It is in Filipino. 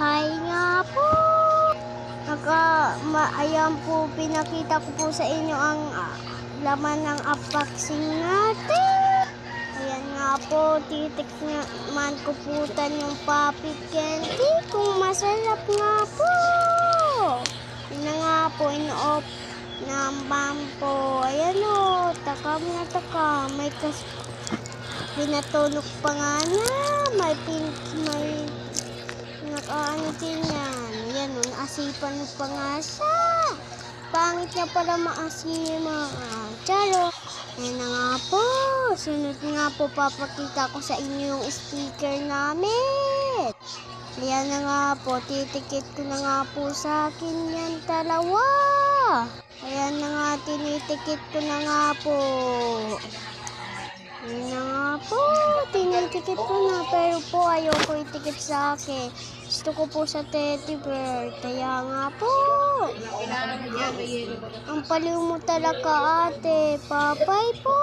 Hi nga po. Ayan po, pinakita ko po sa inyo ang laman ng unboxing natin. Ayan nga po, titikman ko po yung Poppy Candy kung masarap nga po. Yun na nga po, in-off naman po. Ayan o, takam na takam. May pinatulog pa nga na. May nakaano din yan. Ayan o, naasipan pa nga siya. Pangit niya para maasima. Charo. Ayan na nga po. Sunod nga po, papakita ko sa inyo yung sticker namin. Ayan na nga po, titikit ko na nga po sa akin yan dalawa. Ayan na nga, tinitikit ko na nga po. Ayan na nga po, tinitikit ko na. Pero po, ayoko itikit sa akin. Gusto ko po sa teddy bear. Kaya nga po. Ang paliw mo talaga, ate. Papay po.